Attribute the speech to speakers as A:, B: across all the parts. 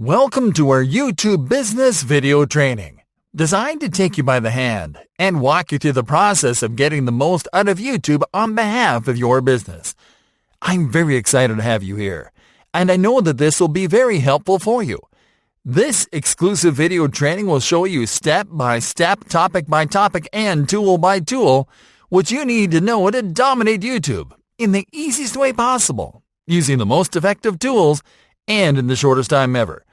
A: Welcome to our YouTube business video training, designed to take you by the hand and walk you through the process of getting the most out of YouTube on behalf of your business. I'm very excited to have you here, and I know that this will be very helpful for you. This exclusive video training will show you step by step, topic by topic, and tool by tool what you need to know to dominate YouTube in the easiest way possible, using the most effective tools and in the shortest time ever.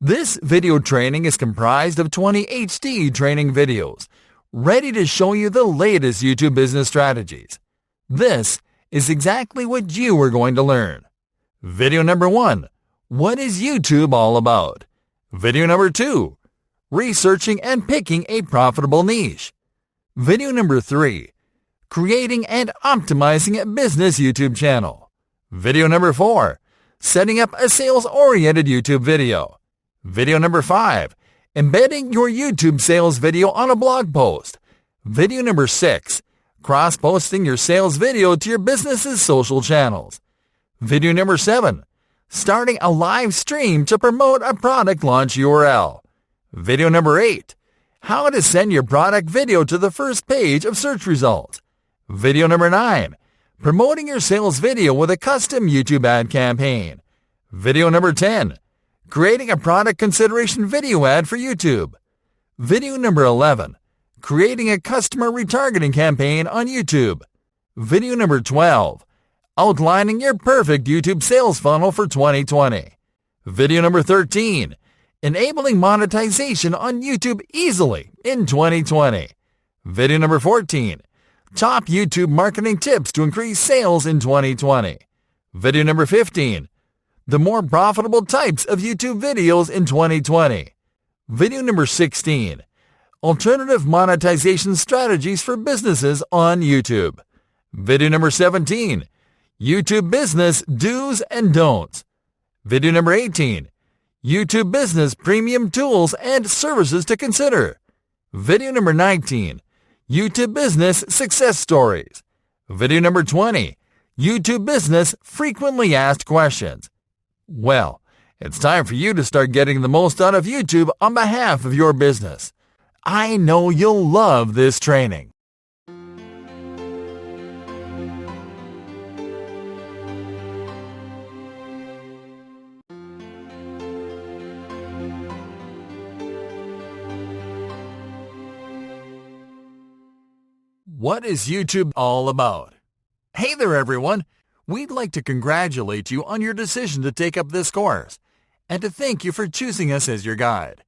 A: This video training is comprised of 20 HD training videos, ready to show you the latest YouTube business strategies. This is exactly what you are going to learn. Video number 1, what is YouTube all about? Video number 2, researching and picking a profitable niche. Video number 3, creating and optimizing a business YouTube channel. Video number 4, setting up a sales-oriented YouTube video. Video number 5, embedding your YouTube sales video on a blog post. Video number 6, cross-posting your sales video to your business's social channels. Video number 7, starting a live stream to promote a product launch URL. Video number 8, how to send your product video to the first page of search results. Video number 9, promoting your sales video with a custom YouTube ad campaign. Video number 10, creating a product consideration video ad for YouTube. Video number 11, creating a customer retargeting campaign on YouTube. Video number 12, outlining your perfect YouTube sales funnel for 2020. Video number 13, enabling monetization on YouTube easily in 2020. Video number 14, top YouTube marketing tips to increase sales in 2020. Video number 15, the more profitable types of YouTube videos in 2020. Video number 16, alternative monetization strategies for businesses on YouTube. Video number 17, YouTube business do's and don'ts. Video number 18, YouTube business premium tools and services to consider. Video number 19, YouTube business success stories. Video number 20, YouTube business frequently asked questions. Well, it's time for you to start getting the most out of YouTube on behalf of your business. I know you'll love this training. What is YouTube all about? Hey there, everyone! We'd like to congratulate you on your decision to take up this course and to thank you for choosing us as your guide.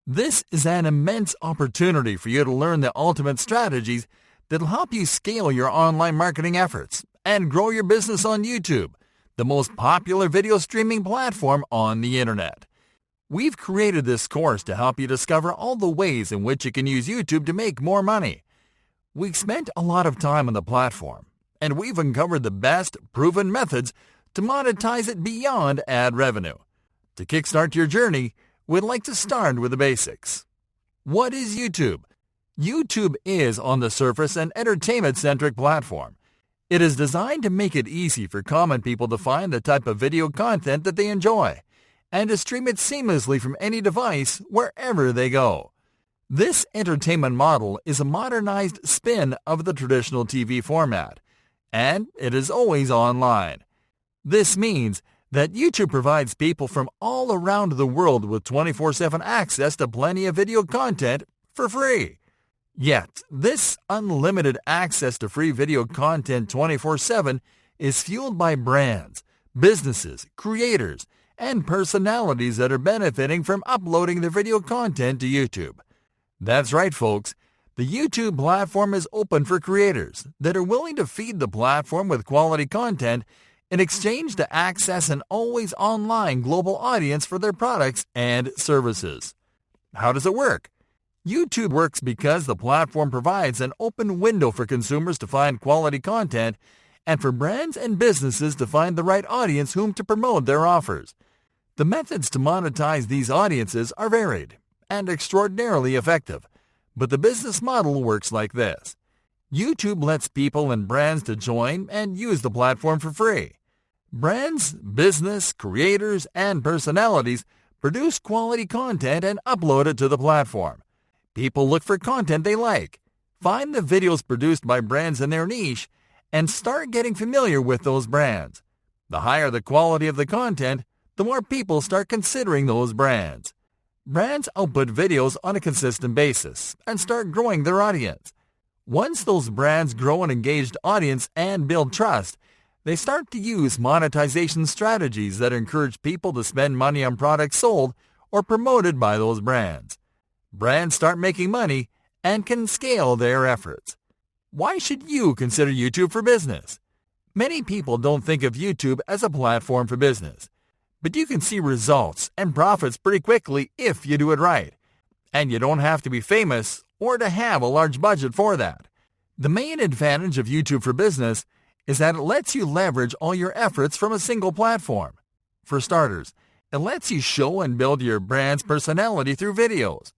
A: This is an immense opportunity for you to learn the ultimate strategies that'll help you scale your online marketing efforts and grow your business on YouTube, the most popular video streaming platform on the internet. We've created this course to help you discover all the ways in which you can use YouTube to make more money. We've spent a lot of time on the platform, and we've uncovered the best proven methods to monetize it beyond ad revenue. To kickstart your journey, we'd like to start with the basics. What is YouTube? YouTube is, on the surface, an entertainment-centric platform. It is designed to make it easy for common people to find the type of video content that they enjoy and to stream it seamlessly from any device wherever they go. This entertainment model is a modernized spin of the traditional TV format, and it is always online. This means that YouTube provides people from all around the world with 24/7 access to plenty of video content for free. Yet, this unlimited access to free video content 24/7 is fueled by brands, businesses, creators, and personalities that are benefiting from uploading their video content to YouTube. That's right, folks. The YouTube platform is open for creators that are willing to feed the platform with quality content in exchange to access an always online global audience for their products and services. How does it work? YouTube works because the platform provides an open window for consumers to find quality content and for brands and businesses to find the right audience whom to promote their offers. The methods to monetize these audiences are varied and extraordinarily effective, but the business model works like this. YouTube lets people and brands to join and use the platform for free. Brands, business, creators, and personalities produce quality content and upload it to the platform. People look for content they like, find the videos produced by brands in their niche, and start getting familiar with those brands. The higher the quality of the content, the more people start considering those brands. Brands output videos on a consistent basis and start growing their audience. Once those brands grow an engaged audience and build trust, they start to use monetization strategies that encourage people to spend money on products sold or promoted by those brands. Brands start making money and can scale their efforts. Why should you consider YouTube for business? Many people don't think of YouTube as a platform for business, but you can see results and profits pretty quickly if you do it right. And you don't have to be famous or to have a large budget for that. The main advantage of YouTube for business is that it lets you leverage all your efforts from a single platform. For starters, it lets you show and build your brand's personality through videos.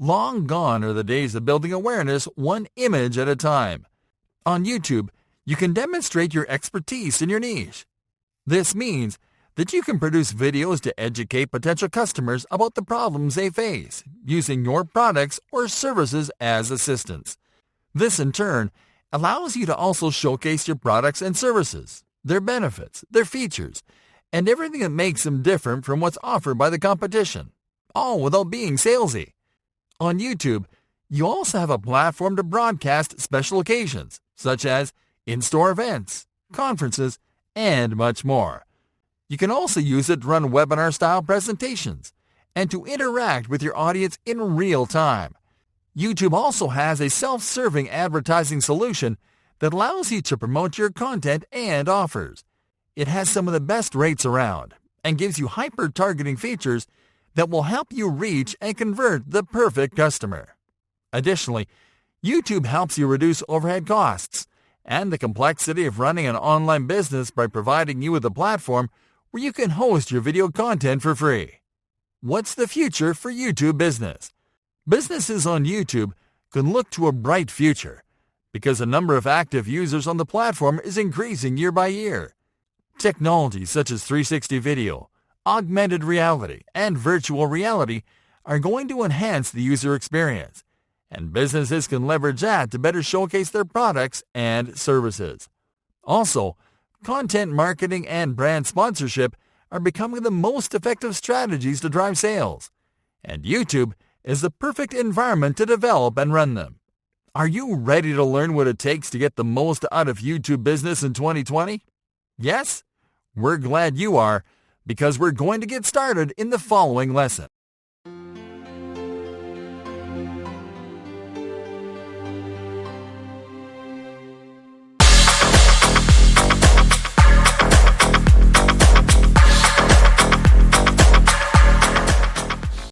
A: Long gone are the days of building awareness one image at a time. On YouTube, you can demonstrate your expertise in your niche. This means that you can produce videos to educate potential customers about the problems they face, using your products or services as assistants. This, in turn, allows you to also showcase your products and services, their benefits, their features, and everything that makes them different from what's offered by the competition, all without being salesy. On YouTube, you also have a platform to broadcast special occasions, such as in-store events, conferences, and much more. You can also use it to run webinar-style presentations and to interact with your audience in real time. YouTube also has a self-serving advertising solution that allows you to promote your content and offers. It has some of the best rates around and gives you hyper-targeting features that will help you reach and convert the perfect customer. Additionally, YouTube helps you reduce overhead costs and the complexity of running an online business by providing you with a platform where you can host your video content for free. What's the future for YouTube business? Businesses on YouTube can look to a bright future because the number of active users on the platform is increasing year by year. Technologies such as 360 video, augmented reality, and virtual reality are going to enhance the user experience, and businesses can leverage that to better showcase their products and services. Also, content marketing and brand sponsorship are becoming the most effective strategies to drive sales, and YouTube is the perfect environment to develop and run them. Are you ready to learn what it takes to get the most out of YouTube business in 2020? Yes? We're glad you are, because we're going to get started in the following lesson.